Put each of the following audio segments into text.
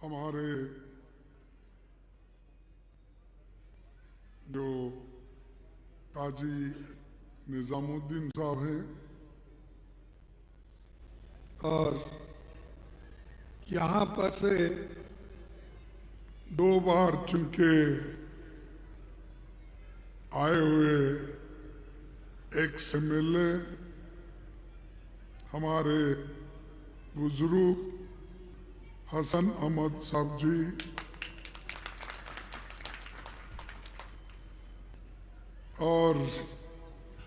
हमारे जो काजी निजामुद्दीन साहब हैं और यहाँ पर से 2 बार चुन के आए हुए एक्स MLA हमारे बुजुर्ग हसन अहमद साहब जी, और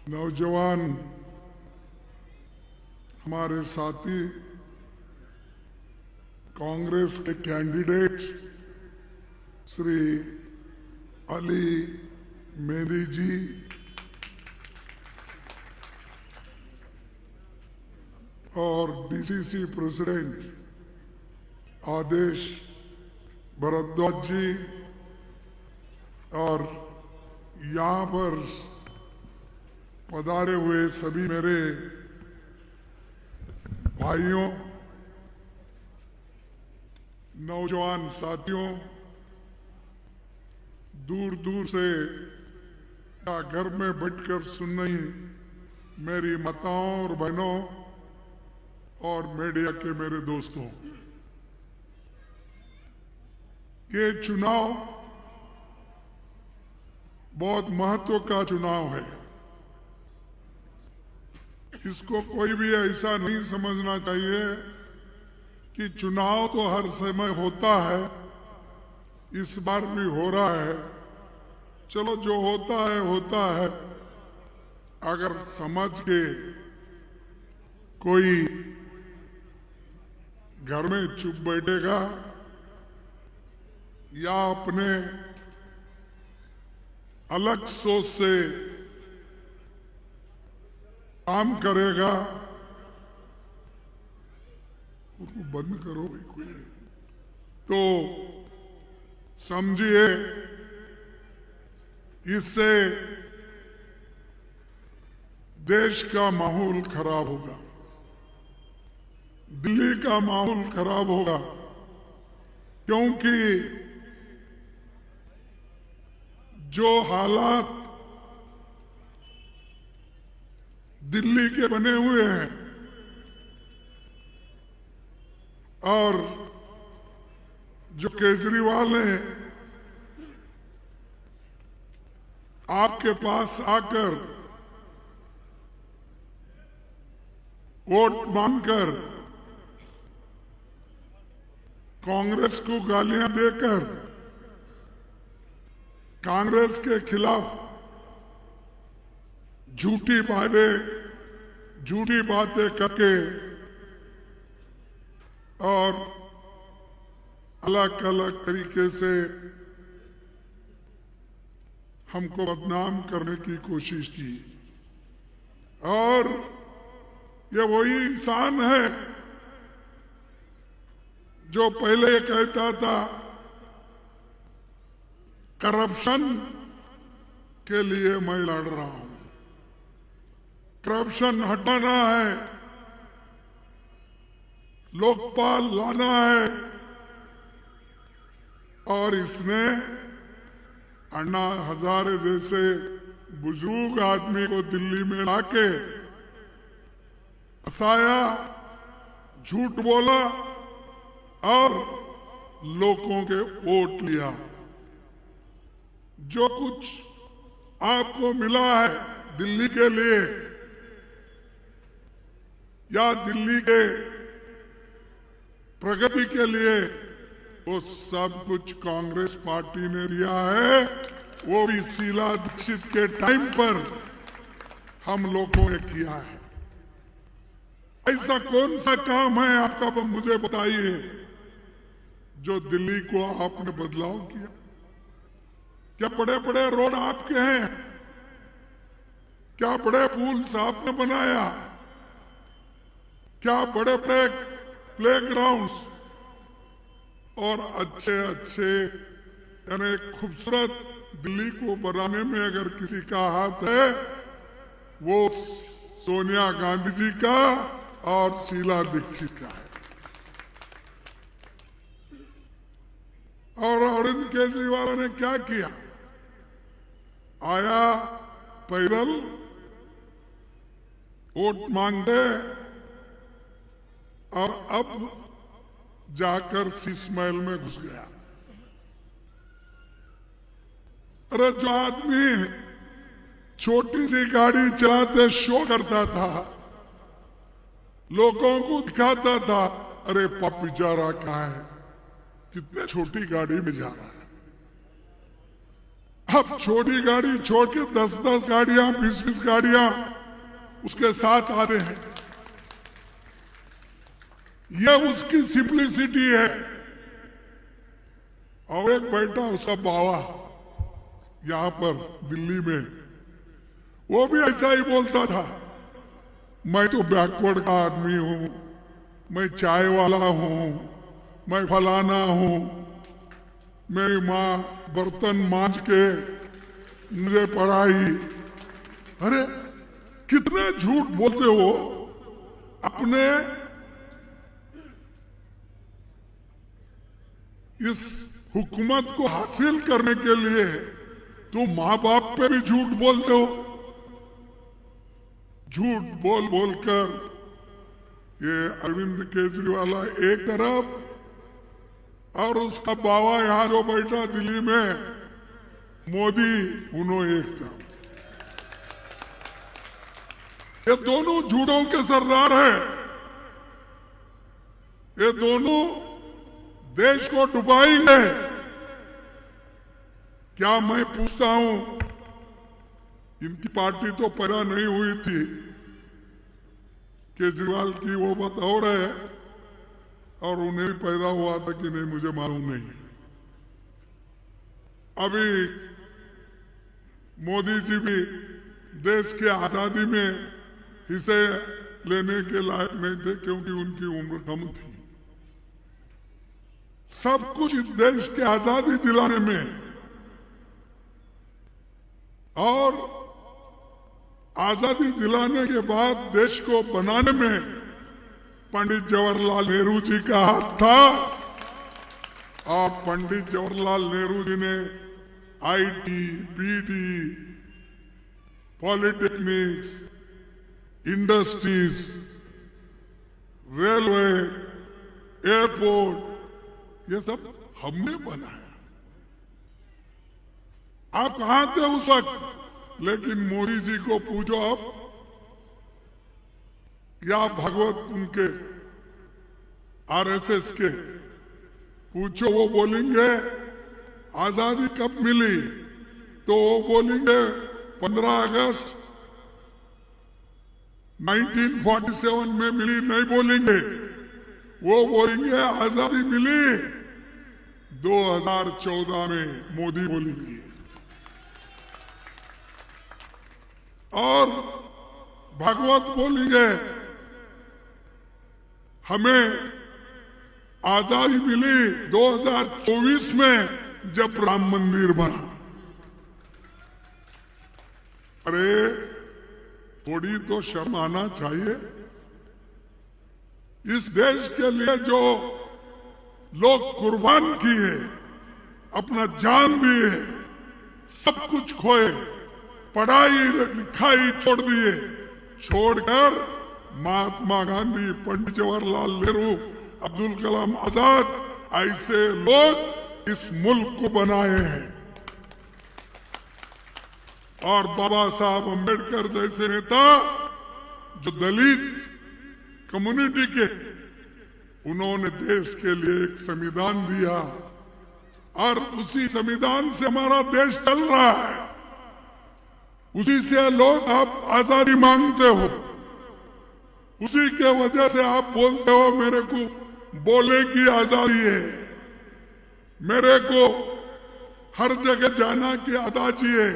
नौजवान हमारे साथी कांग्रेस के कैंडिडेट श्री अली मेहदी जी, और DCC प्रेसिडेंट आदेश भरद्वाज जी, और यहाँ पर पधारे हुए सभी मेरे भाइयों, नौजवान साथियों, दूर दूर से या घर में बैठकर सुन रही मेरी माताओं और बहनों और मीडिया के मेरे दोस्तों, ये चुनाव बहुत महत्व का चुनाव है। इसको कोई भी ऐसा नहीं समझना चाहिए कि चुनाव तो हर समय होता है, इस बार भी हो रहा है, चलो जो होता है होता है। अगर समझ के कोई घर में चुप बैठेगा या अपने अलग सोच से काम करेगा, उसको बंद करो भाई कोई, तो समझिए इससे देश का माहौल खराब होगा, दिल्ली का माहौल खराब होगा, क्योंकि जो हालात दिल्ली के बने हुए हैं और जो केजरीवाल ने आपके पास आकर वोट मांगकर कांग्रेस को गालियां देकर कांग्रेस के खिलाफ झूठी बातें करके और अलग अलग तरीके से हमको बदनाम करने की कोशिश की। और ये वही इंसान है जो पहले कहता था करप्शन के लिए मैं लड़ रहा हूं, करप्शन हटाना है, लोकपाल लाना है, और इसने अन्ना हजारे जैसे बुजुर्ग आदमी को दिल्ली में लाके फंसाया, झूठ बोला और लोगों के वोट लिया। जो कुछ आपको मिला है दिल्ली के लिए या दिल्ली के प्रगति के लिए, वो सब कुछ कांग्रेस पार्टी ने दिया है, वो भी शीला दीक्षित के टाइम पर हम लोगों ने किया है। ऐसा कौन सा काम है आपका, मुझे बताइए, जो दिल्ली को आपने बदलाव किया? क्या बड़े बड़े रोड आपके हैं? क्या बड़े पुल्स आपने बनाया? क्या बड़े बड़े प्लेग्राउंड्स और अच्छे अच्छे यानी खूबसूरत दिल्ली को बनाने में अगर किसी का हाथ है, वो सोनिया गांधी जी का और शीला दीक्षित का है। और अरविंद केजरीवाल ने क्या किया? आया पैदल, वोट मांगते और अब जाकर शीश महल में घुस गया। अरे जो आदमी छोटी सी गाड़ी चलाते शो करता था, लोगों को दिखाता था, अरे पाप बेचारा कहाँ है, कितने छोटी गाड़ी में जा रहा है। अब छोटी गाड़ी छोड़ के 10-10 गाड़ियां, 20-20 गाड़ियां उसके साथ आ रहे हैं। यह उसकी सिंप्लिसिटी है। और एक बैठा उसका बावा यहां पर दिल्ली में, वो भी ऐसा ही बोलता था, मैं तो बैकवर्ड का आदमी हूं, मैं चाय वाला हूं, मैं फलाना हूं, मेरी माँ बर्तन मांज के मुझे पढ़ाई। अरे कितने झूठ बोलते हो। अपने इस हुकूमत को हासिल करने के लिए तो माँ बाप पे भी झूठ बोलते हो। झूठ बोल बोलकर ये अरविंद केजरीवाल एक तरफ और उसका बावा यहां जो बैठा दिल्ली में मोदी, उन्होंने एक तरफ। ये दोनों झूठों के सरदार हैं। ये दोनों देश को डुबाएंगे। क्या मैं पूछता हूं, इनकी पार्टी तो पैदा नहीं हुई थी, केजरीवाल की वो बात और है, और उन्हें भी पैदा हुआ था कि नहीं मुझे मालूम नहीं। अभी मोदी जी भी देश की आजादी में हिस्से लेने के लायक नहीं थे क्योंकि उनकी उम्र कम थी। सब कुछ इस देश की आजादी दिलाने में और आजादी दिलाने के बाद देश को बनाने में पंडित जवाहरलाल नेहरू जी का हाथ था। और पंडित जवाहरलाल नेहरू जी ने IT, PT, polytechnics, industries, railway, airport, ये सब हमने बनाया। आप कहां थे उस वक्त? लेकिन मोदी जी को पूछो अब, या भागवत उनके आरएसएस के पूछो, वो बोलेंगे आजादी कब मिली, तो वो बोलेंगे 15 अगस्त 1947 में मिली, नहीं बोलेंगे। वो बोलेंगे आजादी मिली 2014 में, मोदी बोलेंगे। और भागवत बोलेंगे हमें आजादी मिली 2024 में जब राम मंदिर बना। अरे थोड़ी तो शर्म आना चाहिए। इस देश के लिए जो लोग कुर्बान किए, अपना जान दिए, सब कुछ खोए, पढ़ाई लिखाई छोड़ दिए, छोड़कर महात्मा गांधी, पंडित जवाहरलाल नेहरू, अब्दुल कलाम आजाद, ऐसे लोग इस मुल्क को बनाए हैं। और बाबा साहब अम्बेडकर जैसे नेता जो दलित कम्युनिटी के, उन्होंने देश के लिए एक संविधान दिया और उसी संविधान से हमारा देश चल रहा है। उसी से लोग आप आजादी मांगते हो, उसी के वजह से आप बोलते हो मेरे को बोलने की आजादी है, मेरे को हर जगह जाना की आजादी है,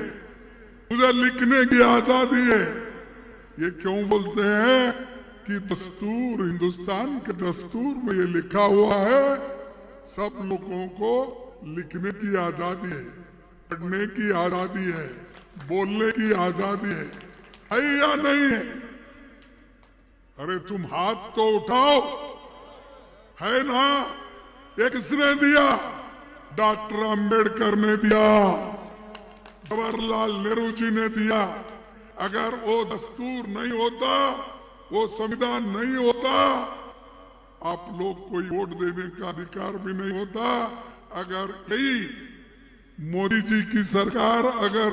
मुझे लिखने की आजादी है। ये क्यों बोलते हैं कि दस्तूर, हिंदुस्तान के दस्तूर में ये लिखा हुआ है सब लोगों को लिखने की आजादी है, पढ़ने की आजादी है, बोलने की आजादी है या नहीं है? अरे तुम हाथ तो उठाओ, है ना? ये किसने दिया? डॉक्टर अंबेडकर ने दिया, जवाहरलाल नेहरू जी ने दिया। अगर वो दस्तूर नहीं होता, वो संविधान नहीं होता, आप लोग कोई वोट देने का अधिकार भी नहीं होता। अगर यही मोदी जी की सरकार अगर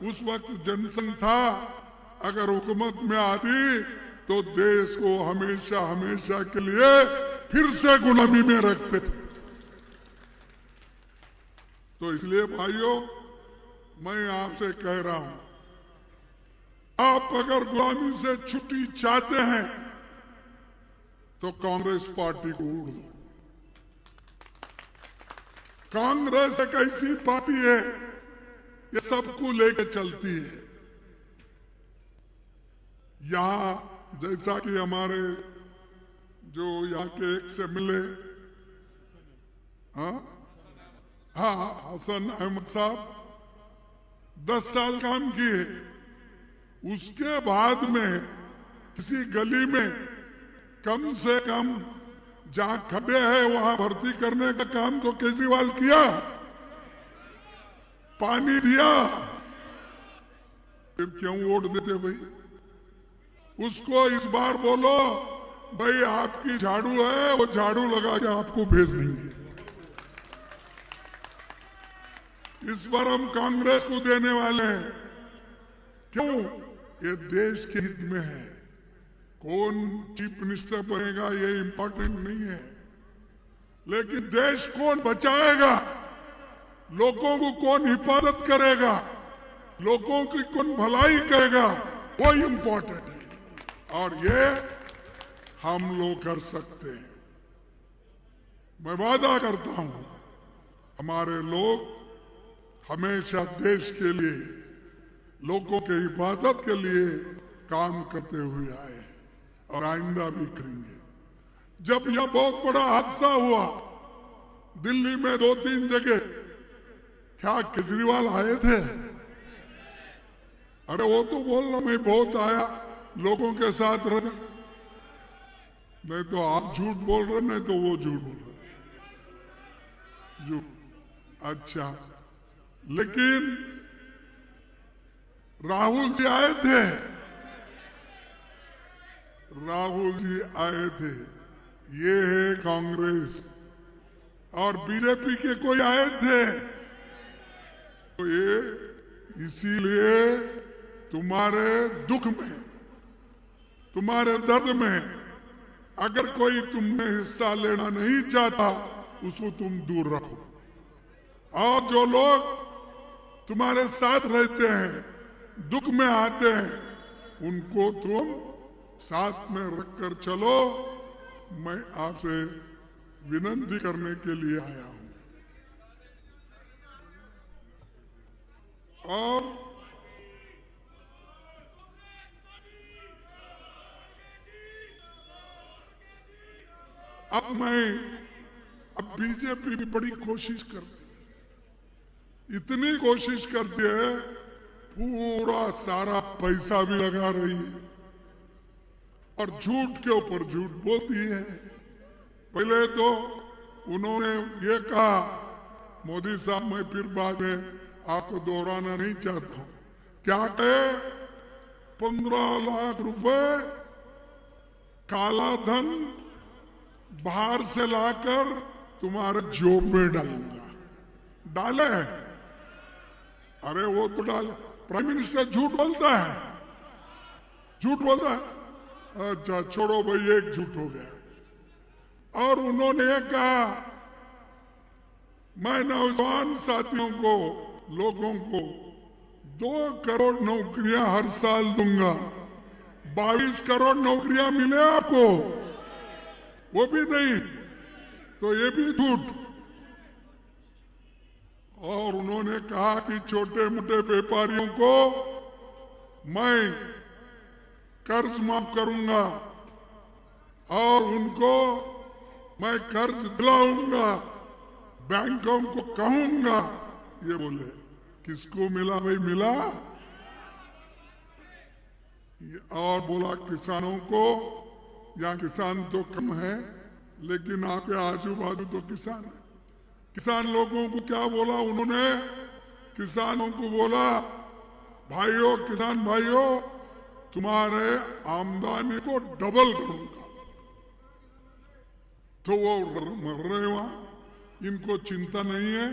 उस वक्त जनसंघ था, अगर हुकूमत में आती तो देश को हमेशा हमेशा के लिए फिर से गुलामी में रखते थे। तो इसलिए भाइयों, मैं आपसे कह रहा हूं, आप अगर गुलामी से छुट्टी चाहते हैं तो कांग्रेस पार्टी को उड़ दो। कांग्रेस एक ऐसी पार्टी है, ये सबको लेके चलती है। यहां जैसा कि हमारे जो यहाँ के एक से मिले, हाँ, हसन अहमद साहब 10 साल काम किए। उसके बाद में किसी गली में कम से कम जहां खड्डे हैं वहां भर्ती करने का काम तो केजरीवाल किया, पानी दिया। फिर क्यों वोट देते भाई? उसको इस बार बोलो भाई आपकी झाड़ू है, वो झाड़ू लगा के आपको भेज देंगे। इस बार हम कांग्रेस को देने वाले हैं। क्यों? ये देश के हित में है। कौन चीफ मिनिस्टर बनेगा ये इंपॉर्टेंट नहीं है, लेकिन देश कौन बचाएगा, लोगों को कौन हिफाजत करेगा, लोगों की कौन भलाई करेगा, वो इंपॉर्टेंट है। और ये हम लोग कर सकते हैं। मैं वादा करता हूं, हमारे लोग हमेशा देश के लिए, लोगों के हिफाजत के लिए काम करते हुए आए हैं और आइंदा भी करेंगे। जब यह बहुत बड़ा हादसा हुआ दिल्ली में 2-3 जगह, क्या केजरीवाल आए थे? अरे वो तो बोल रहा मैं बहुत आया, लोगों के साथ रहा। नहीं तो आप झूठ बोल रहे, नहीं तो वो झूठ बोल रहे। झूठ। अच्छा, लेकिन राहुल जी आए थे, राहुल जी आए थे। ये है कांग्रेस। और बीजेपी के कोई आए थे तो ये इसीलिए तुम्हारे दुख में, तुम्हारे दर्द में अगर कोई तुमने हिस्सा लेना नहीं चाहता, उसको तुम दूर रखो। और जो लोग तुम्हारे साथ रहते हैं, दुख में आते हैं, उनको तुम साथ में रखकर चलो। मैं आपसे विनती करने के लिए आया हूं। और अब बीजेपी भी बड़ी कोशिश करती है, इतनी कोशिश करती है, पूरा सारा पैसा भी लगा रही है और झूठ के ऊपर झूठ बोलती है। पहले तो उन्होंने ये कहा, मोदी साहब, मैं फिर बाद में आपको दोहराना नहीं चाहता हूं, क्या कहे, 15 लाख रुपए काला धन बाहर से लाकर तुम्हारे जोब में डालूंगा। डाले? अरे वो तो डाले। प्राइम मिनिस्टर झूठ बोलता है, झूठ बोलता है। अच्छा छोड़ो भाई, एक झूठ हो गया। और उन्होंने कहा, मैं नौजवान साथियों को, लोगों को 2 करोड़ नौकरियां हर साल दूंगा। 22 करोड़ नौकरियां मिले आपको, वो भी नहीं, तो ये भी झूठ। और उन्होंने कहा कि छोटे मोटे व्यापारियों को मैं कर्ज माफ करूंगा और उनको मैं कर्ज दिलाऊंगा, बैंकों को कहूंगा। ये बोले। किसको मिला भाई? मिला। और बोला किसानों को, यहाँ किसान तो कम है लेकिन आपके आजू बाजू तो किसान है, किसान लोगों को क्या बोला उन्होंने? किसानों को बोला, भाइयों, किसान भाइयों, तुम्हारे आमदनी को डबल करूंगा। तो वो मर रहे वहां, इनको चिंता नहीं है।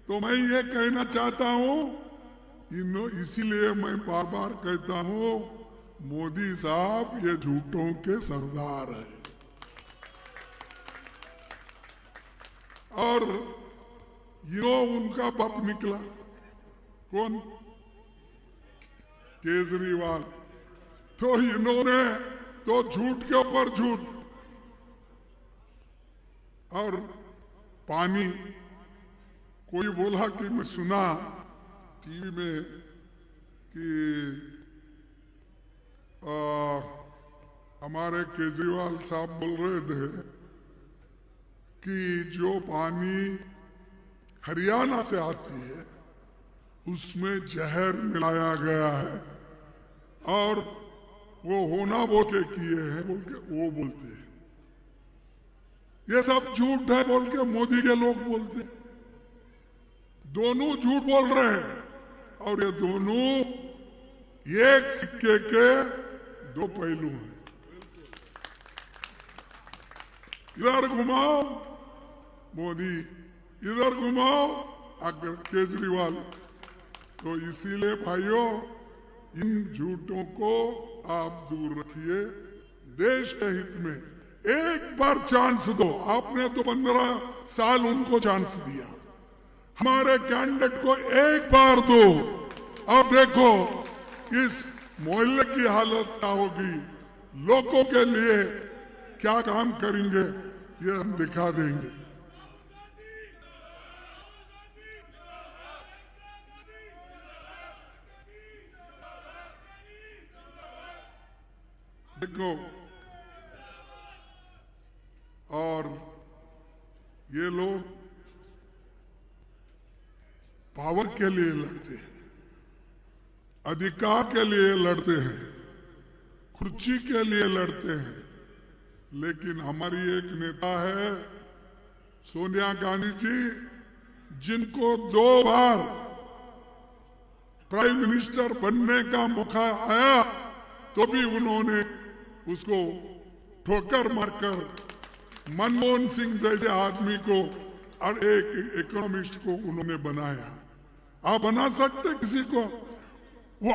तो मैं ये कहना चाहता हूं, इसीलिए मैं बार बार कहता हूं, मोदी साहब ये झूठों के सरदार है। और ये उनका बाप निकला, कौन? केजरीवाल। तो इन्होंने तो झूठ के ऊपर झूठ। और पानी, कोई बोला कि मैं सुना टीवी में कि हमारे केजरीवाल साहब बोल रहे थे कि जो पानी हरियाणा से आती है उसमें जहर मिलाया गया है और वो होना बोल के किए हैं, बोल के वो बोलते हैं। ये सब झूठ है बोल के मोदी के लोग बोलते हैं। दोनों झूठ बोल रहे हैं और ये दोनों एक सिक्के के दो पहलू हैं। इधर घुमाओ मोदी, इधर घुमाओ अगर केजरीवाल। तो इसीलिए भाइयों, इन झूठों को आप दूर रखिए। देश के हित में एक बार चांस दो। आपने तो 15 साल उनको चांस दिया, हमारे कैंडिडेट को एक बार दो। अब देखो इस मोहल्ले की हालत क्या होगी, लोगों के लिए क्या काम करेंगे, ये हम दिखा देंगे। देखो, और ये लोग पावर के लिए लड़ते हैं, अधिकार के लिए लड़ते हैं, कुर्सी के लिए लड़ते हैं। लेकिन हमारी एक नेता है सोनिया गांधी जी, जिनको 2 बार प्राइम मिनिस्टर बनने का मौका आया तो भी उन्होंने उसको ठोकर मारकर मनमोहन सिंह जैसे आदमी को और एक इकोनॉमिस्ट को उन्होंने बनाया। आप बना सकते किसी को? वो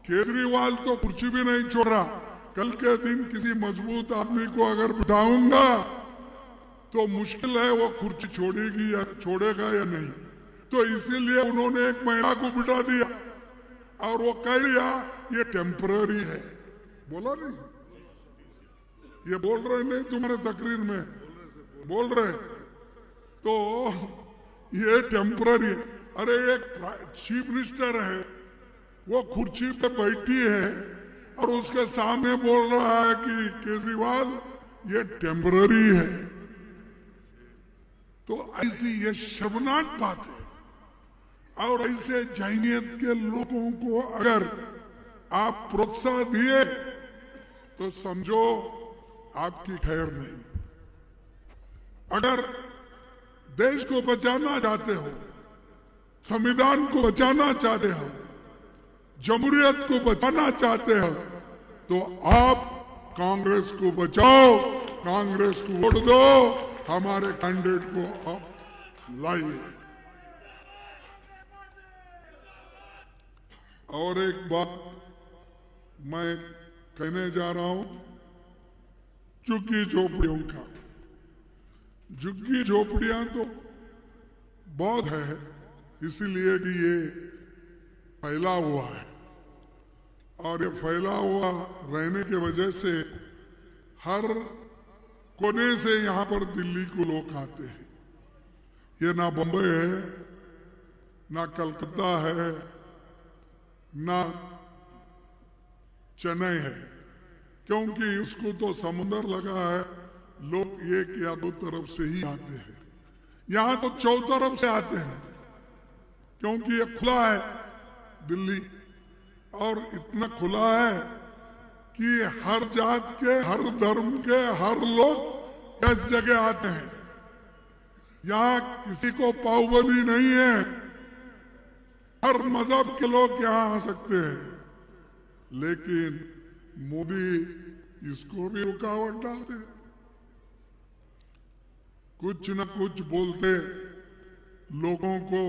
केजरीवाल तो कुर्सी भी नहीं छोड़ रहा। कल के दिन किसी मजबूत आदमी को अगर बिठाऊंगा तो मुश्किल है वो कुर्सी छोड़ेगी या छोड़ेगा या नहीं। तो इसीलिए उन्होंने एक महिला को बिठा दिया और वो कह दिया ये टेम्पररी है। बोला नहीं? ये बोल रहे नहीं तुम्हारे तकरीर में बोल रहे, तो ये टेम्पररी है। अरे एक चीफ मिनिस्टर है, वो कुर्सी पे बैठी है और उसके सामने बोल रहा है कि केजरीवाल ये टेम्पररी है। तो ऐसी ये शर्मनाक बात है। और ऐसे जैनियत के लोगों को अगर आप प्रोत्साहन दिए तो समझो आपकी खैर नहीं। अगर देश को बचाना चाहते हो, संविधान को बचाना चाहते हो, जमहूरियत को बचाना चाहते हो, तो आप कांग्रेस को बचाओ, कांग्रेस को वोट दो, हमारे कैंडिडेट को आप लाइए। और एक बात मैं कहने जा रहा हूं, झुग्गी झोपड़ियों का। झुग्गी झोपड़ियां तो बहुत है, इसीलिए कि ये फैला हुआ है और ये फैला हुआ रहने की वजह से हर कोने से यहां पर दिल्ली को लोग आते हैं। ये ना बम्बई है, ना कलकत्ता है, ना चेन्नई है, क्योंकि उसको तो समुंदर लगा है। लोग एक या 2 तरफ से ही आते हैं। यहां तो 4 तरफ से आते हैं, क्योंकि ये खुला है दिल्ली, और इतना खुला है कि हर जात के, हर धर्म के, हर लोग इस जगह आते हैं। यहां किसी को पाबंदी नहीं है, हर मजहब के लोग यहां आ सकते हैं, लेकिन मोदी इसको भी रुकावट डालते हैं, कुछ न कुछ बोलते लोगों को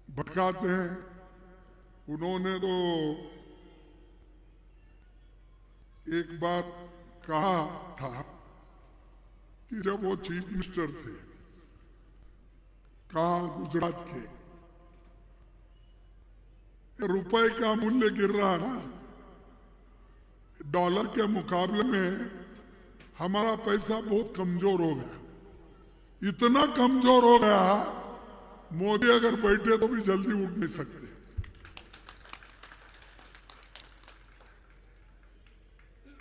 भटकाते हैं। उन्होंने तो एक बार कहा था कि जब वो चीफ मिनिस्टर थे, कहा गुजरात के, रुपए का मूल्य गिर रहा ना, डॉलर के मुकाबले में हमारा पैसा बहुत कमजोर हो गया, इतना कमजोर हो गया मोदी अगर बैठे तो भी जल्दी उठ नहीं सकते।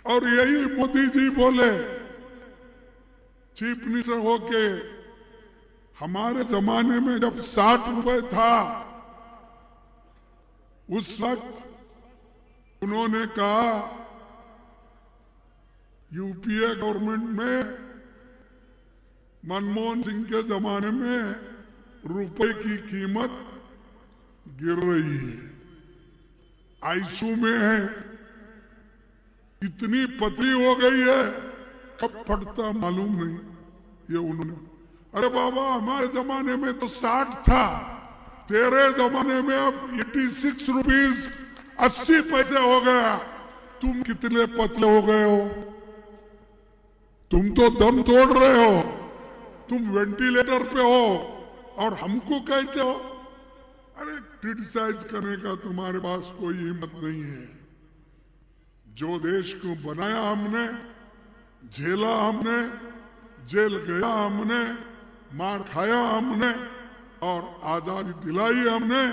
और यही मोदी जी बोले चीफ मिनिस्टर होके, हमारे जमाने में जब 60 रुपए था उस वक्त उन्होंने कहा यूपीए गवर्नमेंट में मनमोहन सिंह के जमाने में रुपए की कीमत गिर रही है, आईसीयू में है, इतनी पतली हो गई है, कब फटता मालूम नहीं। ये उन्होंने, अरे बाबा हमारे जमाने में तो 60 था, तेरे जमाने में अब 86 रुपीज 80 पैसे हो गया, तुम कितने पतले हो गए हो, तुम तो दम तोड़ रहे हो, तुम वेंटिलेटर पे हो और हमको कहते हो। अरे क्रिटिसाइज करने का तुम्हारे पास कोई हिम्मत नहीं है। जो देश को बनाया हमने, झेला हमने, जेल गया हमने, मार खाया हमने और आजादी दिलाई हमने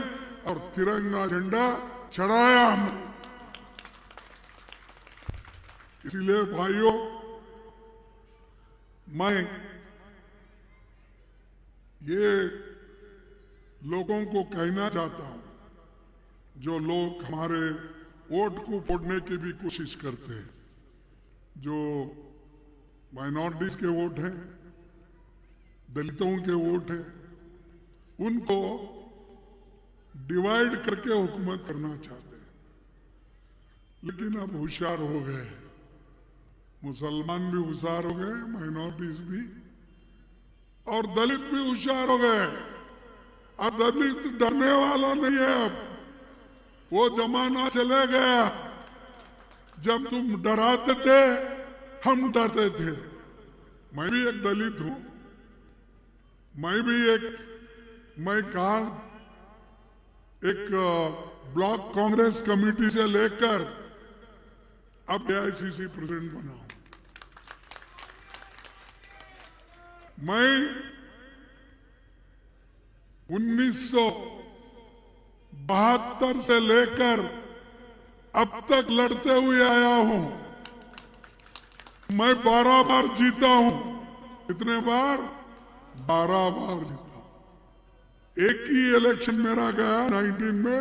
और तिरंगा झंडा चढ़ाया हमने। इसलिए भाइयों, मैं ये लोगों को कहना चाहता हूं, जो लोग हमारे वोट को फोड़ने की भी कोशिश करते हैं, जो माइनॉरिटीज के वोट हैं, दलितों के वोट हैं, उनको डिवाइड करके हुकूमत करना चाहते हैं। लेकिन अब होशियार हो गए, मुसलमान भी होशियार हो गए, माइनॉरिटीज भी, और दलित भी होशियार हो गए। अब दलित डरने वाला नहीं है, अब वो जमाना चले गया जब तुम डराते थे, हम डरते थे। मैं भी एक दलित हूं, मैं कहा एक ब्लॉक कांग्रेस कमेटी से लेकर अब एआईसीसी प्रेसिडेंट बना हूं। मैं 1972 से लेकर अब तक लड़ते हुए आया हूं। मैं 12 बार जीता हूं। कितने बार? 12 बार जीता हूं। एक ही इलेक्शन मेरा गया 19 में,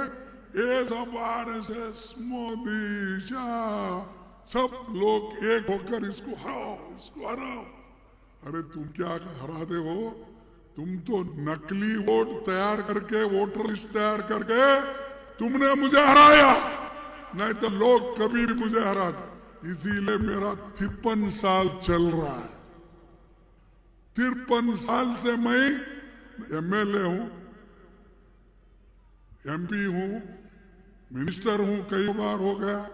ये सब आरएसएस, मोदी, शाह, सब लोग एक होकर इसको हराओ, इसको हराओ। अरे तुम क्या हराते हो? तुम तो नकली वोट तैयार करके, वोटर लिस्ट तैयार करके तुमने मुझे हराया, नहीं तो लोग कभी भी मुझे हराते। इसीलिए मेरा 53 साल चल रहा है। 53 साल से मैं एमएलए हूं, एमपी हूं, मिनिस्टर हूं, कई बार हो गया,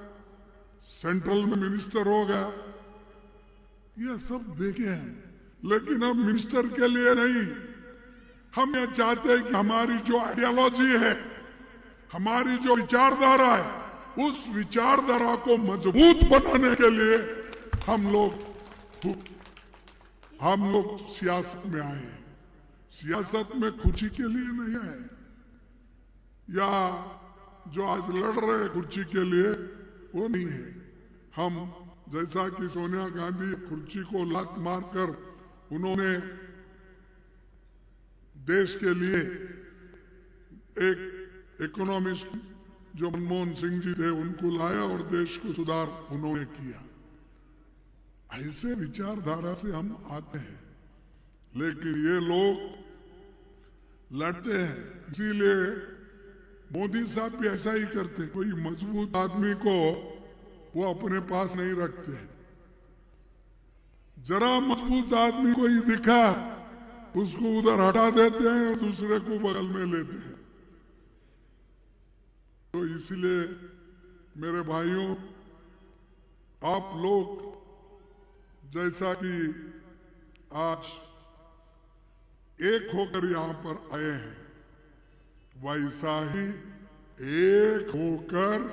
सेंट्रल में मिनिस्टर हो गया, ये सब देखे हैं। लेकिन अब मिनिस्टर के लिए नहीं, हम ये चाहते हैं कि हमारी जो आइडियोलॉजी है, हमारी जो विचारधारा है, उस विचारधारा को मजबूत बनाने के लिए हम लोग सियासत में आए हैं। सियासत में खुशी के लिए नहीं आए, या जो आज लड़ रहे हैं कुर्सी के लिए, वो नहीं है। हम जैसा कि सोनिया गांधी कुर्सी को लात मारकर उन्होंने देश के लिए एक इकोनॉमिस्ट जो मनमोहन सिंह जी थे उनको लाया और देश को सुधार उन्होंने किया। ऐसे विचारधारा से हम आते हैं। लेकिन ये लोग लड़ते हैं। इसीलिए मोदी साहब भी ऐसा ही करते, कोई मजबूत आदमी को वो अपने पास नहीं रखते। जरा मजबूत आदमी कोई दिखा उसको उधर हटा देते हैं और दूसरे को बगल में लेते हैं। तो इसलिए मेरे भाइयों, आप लोग जैसा कि आज एक होकर यहां पर आए हैं, वैसा ही एक होकर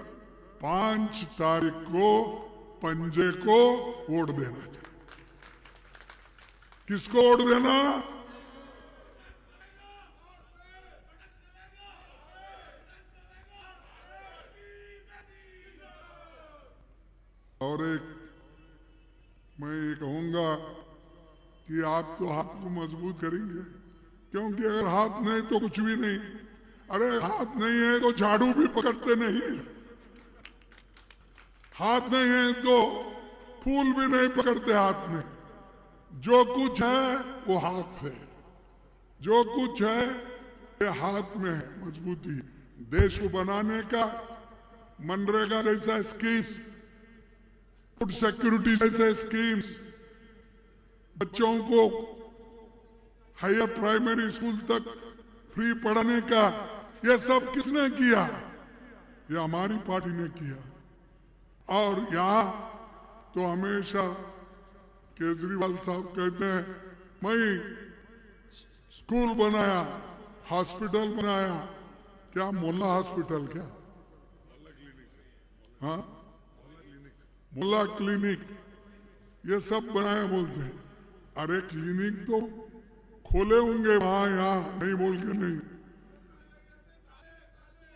5 तारीख को पंजे को वोट देना चाहिए। किसको वोट देना? और एक मैं ये कहूंगा कि आप तो हाथ को मजबूत करेंगे, क्योंकि अगर हाथ नहीं तो कुछ भी नहीं। अरे हाथ नहीं है तो झाड़ू भी पकड़ते नहीं, हाथ नहीं है तो फूल भी नहीं पकड़ते हाथ में। जो कुछ है वो हाथ है, जो कुछ है ये हाथ में है मजबूती। देश को बनाने का मनरेगा जैसा स्कीम्स, फूड सिक्योरिटी जैसे स्कीम्स, बच्चों को हायर प्राइमरी स्कूल तक फ्री पढ़ाने का, ये सब किसने किया? ये हमारी पार्टी ने किया। और यहाँ तो हमेशा केजरीवाल साहब कहते हैं मैं स्कूल बनाया, हॉस्पिटल बनाया। क्या मोहल्ला हॉस्पिटल? क्या हाँ, मोहल्ला क्लिनिक, ये सब बनाया बोलते हैं। अरे क्लिनिक तो खोले होंगे वहां, यहाँ नहीं बोल के नहीं।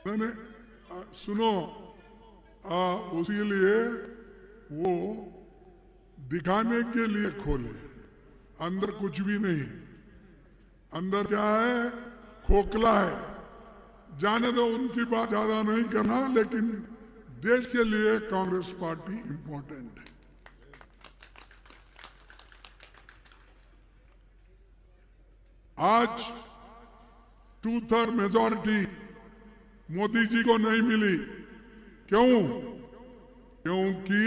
मैंने सुनो, उसी लिए वो दिखाने के लिए खोले, अंदर कुछ भी नहीं। अंदर क्या है? खोखला है। जाने दो, उनकी बात ज्यादा नहीं करना, लेकिन देश के लिए कांग्रेस पार्टी इंपॉर्टेंट है। आज 2/3 मेजॉरिटी मोदी जी को नहीं मिली। क्यों? क्योंकि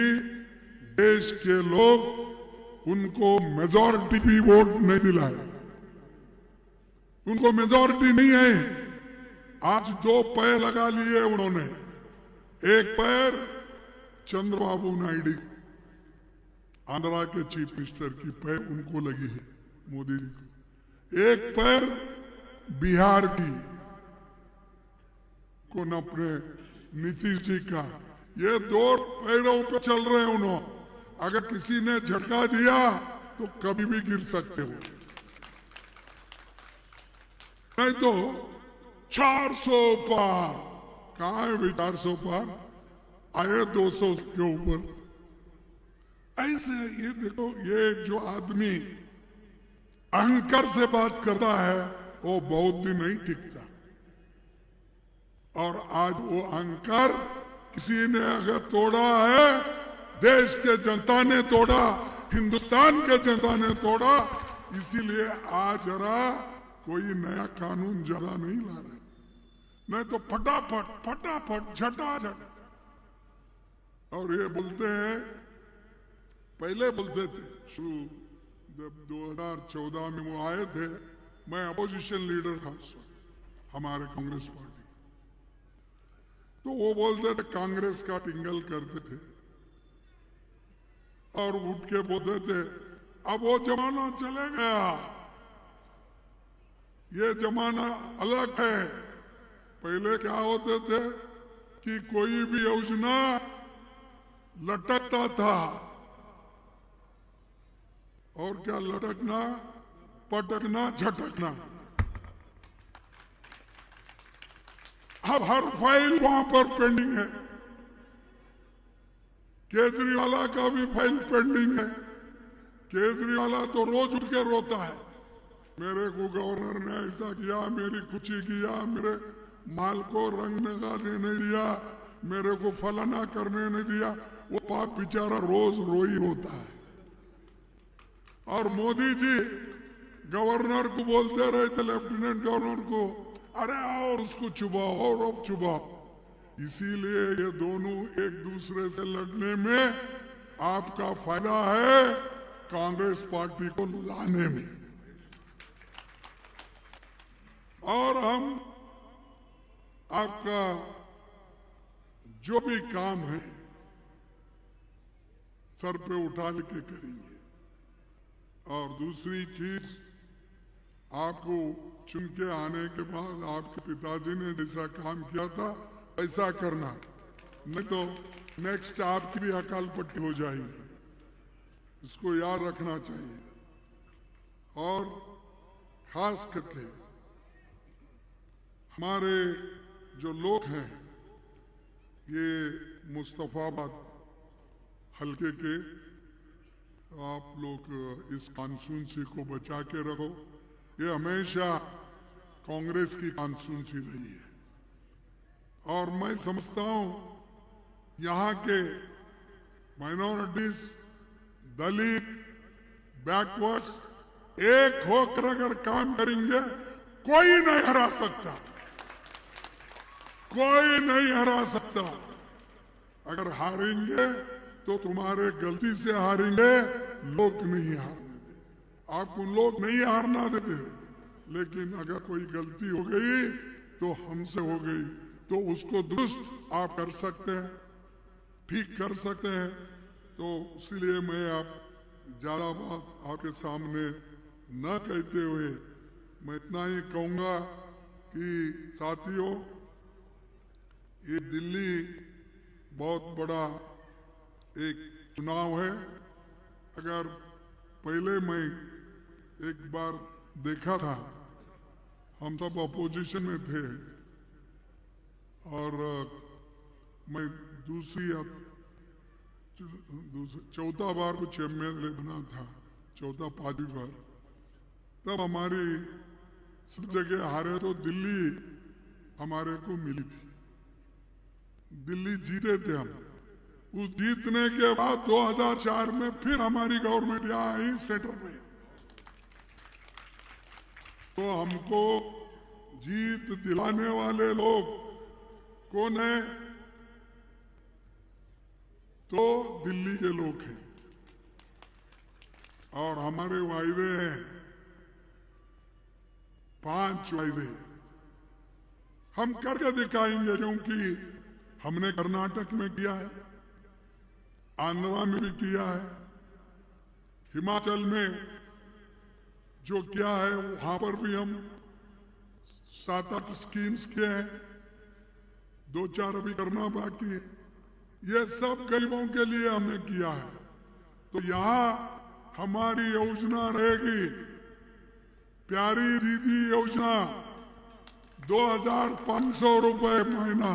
देश के लोग उनको मेजॉरिटी भी वोट नहीं दिलाए, उनको मेजॉरिटी नहीं है। आज 2 पैर लगा लिए उन्होंने। एक पैर चंद्रबाबू नायडू, आंध्रा के चीफ मिनिस्टर की पैर उनको लगी है, मोदी जी को। एक पैर बिहार की को न अपने नीतीश जी का। ये 2 पैरों पे चल रहे हैं उन्होंने। अगर किसी ने झटका दिया तो कभी भी गिर सकते हो, नहीं तो 400 पार। कहां है भाई 400 पार? आए 200 के ऊपर। ऐसे ये देखो, ये जो आदमी अहंकार से बात करता है वो बहुत दिन नहीं टिकता। और आज वो अहंकार किसी ने अगर तोड़ा है, देश के जनता ने तोड़ा, हिंदुस्तान के जनता ने तोड़ा। इसीलिए आज जरा कोई नया कानून जरा नहीं ला रहे, नहीं तो फटाफट फटाफट झटाझट। और ये बोलते हैं, पहले बोलते थे शुरू जब 2014 में वो आए थे, मैं अपोजिशन लीडर था उस वक्त हमारे कांग्रेस पार्टी, तो वो बोलते थे कांग्रेस का टिंगल करते थे और उठ के बोलते थे अब वो जमाना चले गया, ये जमाना अलग है। पहले क्या होते थे कि कोई भी योजना लटकता था, और क्या लटकना, पटकना, झटकना। अब हर फाइल वहां पर पेंडिंग है। केजरीवाल का भी फाइल पेंडिंग है। केजरीवाल तो रोज उठ के रोता है, मेरे को गवर्नर ने ऐसा किया, मेरी कुची किया, मेरे माल को रंग लगाने नहीं दिया, मेरे को फलाना करने नहीं दिया। वो पाप बेचारा रोज रोई होता है। और मोदी जी गवर्नर को बोलते रहे थे, लेफ्टिनेंट गवर्नर को, अरे आओ उसको चुबाओ और अब चुबाओ। इसीलिए ये दोनों एक दूसरे से लड़ने में आपका फायदा है, कांग्रेस पार्टी को लाने में। और हम आपका जो भी काम है सर पे उठा के करेंगे। और दूसरी चीज, आपको चुन के आने के बाद आपके पिताजी ने जैसा काम किया था ऐसा करना, नहीं तो नेक्स्ट आपकी भी अकाल पट्टी हो जाएगी। इसको याद रखना चाहिए। और खास करके हमारे जो लोग हैं, ये मुस्तफाबाद हल्के के, आप लोग इस कॉन्स्टिट्यूंसी को बचा के रखो। ये हमेशा कांग्रेस की कॉन्स्टिट्यूंसी रही है। और मैं समझता हूं यहाँ के माइनॉरिटीज, दलित, बैकवर्ड्स एक होकर अगर काम करेंगे, कोई नहीं हरा सकता, कोई नहीं हरा सकता। अगर हारेंगे तो तुम्हारे गलती से हारेंगे, लोग नहीं हारने देते। आपको लोग नहीं हारना देते, लेकिन अगर कोई गलती हो गई तो हमसे हो गई, तो उसको दुरुस्त आप कर सकते हैं, ठीक कर सकते हैं। तो इसलिए मैं आप ज्यादा बात आपके सामने न कहते हुए मैं इतना ही कहूंगा कि साथियों, ये दिल्ली बहुत बड़ा एक चुनाव है। अगर पहले मैं एक बार देखा था, हम सब अपोजिशन में थे और मैं चौथा बार कुछ एमएलए बना था, चौथा पांचवी बार। तब हमारी सब जगह हारे तो दिल्ली हमारे को मिली थी, दिल्ली जीते थे हम। उस जीतने के बाद 2004 में फिर हमारी गवर्नमेंट यहाँ आई सेंटर में, तो हमको जीत दिलाने वाले लोग कौन है? तो दिल्ली के लोग हैं। और हमारे वायदे हैं 5 वायदे हम करके दिखाएंगे, क्योंकि हमने कर्नाटक में किया है, आंध्रा में भी किया है, हिमाचल में जो किया है वहां पर भी हम 7-8 स्कीम्स किए हैं, 2-4 अभी करना बाकी है। ये सब गरीबों के लिए हमने किया है। तो यहां हमारी योजना रहेगी, प्यारी दीदी योजना, 2500 रुपए महीना।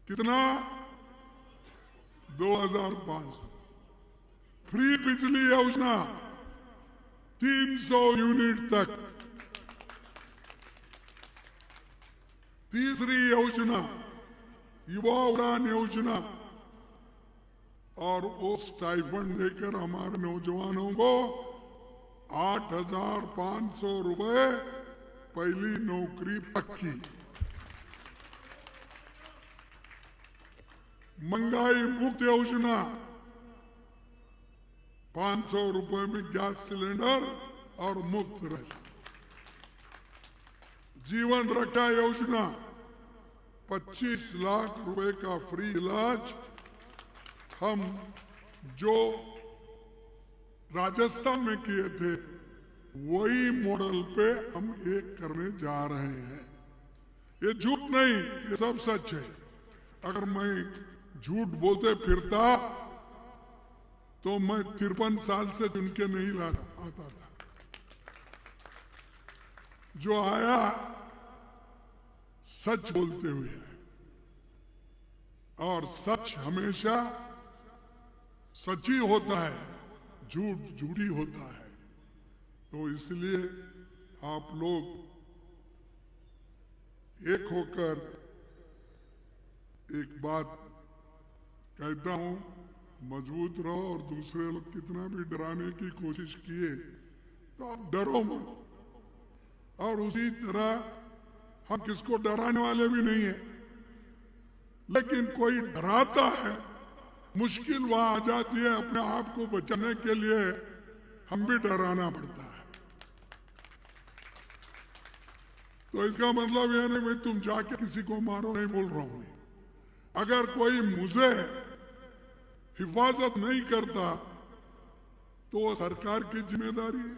कितना? 2500। फ्री बिजली योजना 300 यूनिट तक। तीसरी योजना युवा उड़ान योजना, और वो स्टाइपेंड देकर हमारे नौजवानों को 8500 रुपए पहली नौकरी पक्की। महंगाई मुक्त योजना, 500 रुपए में गैस सिलेंडर और मुफ्त रहे। जीवन रक्षा योजना, 25 लाख रुपए का फ्री इलाज। हम जो राजस्थान में किए थे वही मॉडल पे हम एक करने जा रहे हैं। ये झूठ नहीं, ये सब सच है। अगर मैं झूठ बोलते फिरता तो मैं 53 साल से चुन के नहीं आता था। जो आया सच बोलते हुए है, और सच हमेशा सच ही होता है, झूठ झूठी होता है। तो इसलिए आप लोग एक होकर एक बात कहता हूं, मजबूत रहो और दूसरे लोग कितना भी डराने की कोशिश किए तो आप डरो मत। और उसी तरह हम किसको डराने वाले भी नहीं है, लेकिन कोई डराता है, मुश्किल वहां आ जाती है, अपने आप को बचाने के लिए हम भी डराना पड़ता है। तो इसका मतलब यह नहीं भाई तुम जाके किसी को मारो, नहीं बोल रहा हूं। अगर कोई मुझे हिफाजत नहीं करता तो वो सरकार की जिम्मेदारी है।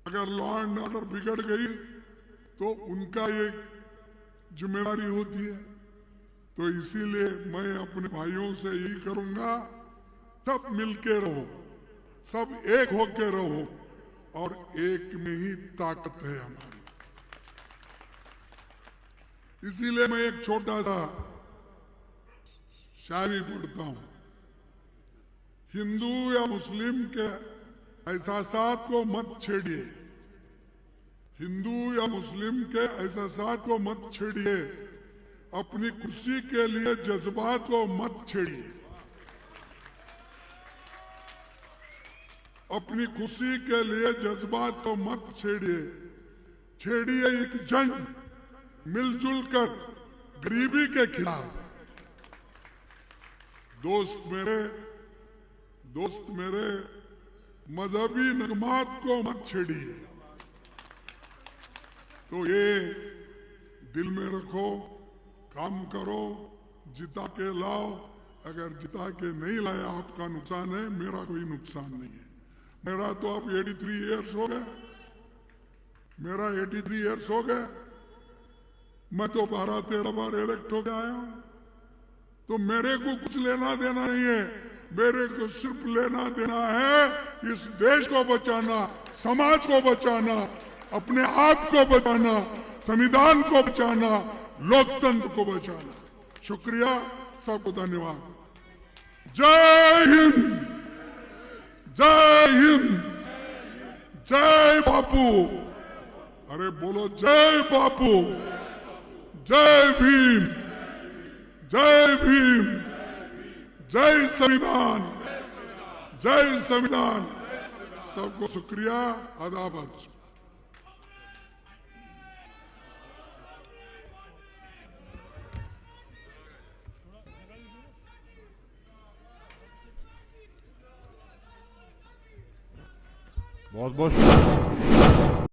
अगर लॉ एंड ऑर्डर बिगड़ गई तो उनका ये जिम्मेदारी होती है। तो इसीलिए मैं अपने भाइयों से यही करूंगा, सब मिलके रहो, सब एक होके रहो, और एक में ही ताकत है हमारी। इसीलिए मैं एक छोटा सा शायरी पढ़ता हूं। हिंदू या मुस्लिम के एहसासात को मत छेड़िए, हिंदू या मुस्लिम के एहसासात को मत छेड़िए, अपनी खुशी के लिए जज्बात को मत छेड़िए, अपनी खुशी के लिए जज्बात को मत छेड़िए, छेड़िए एक जंग मिलजुल कर गरीबी के खिलाफ। दोस्त मेरे मजहबी नगमात को मत छेड़िए। तो ये दिल में रखो, काम करो, जिता के लाओ। अगर जिता के नहीं लाया आपका नुकसान है, मेरा कोई नुकसान नहीं है। मेरा तो अब 83 ईयर्स हो गए, मेरा 83 ईयर्स हो गए। मैं तो 12-13 बार इलेक्ट होकर आया हूं। तो मेरे को कुछ लेना देना नहीं है, मेरे को सिर्फ लेना देना है इस देश को बचाना, समाज को बचाना, अपने आप को बचाना, संविधान को बचाना, लोकतंत्र को बचाना। शुक्रिया, सबको धन्यवाद। जय हिंद, जय हिंद, जय बापू। अरे बोलो जय बापू, जय भीम, जय भीम, जय संविधान, जय संविधान। सबको शुक्रिया, आदाब। बहुत बहुत शुक्रिया।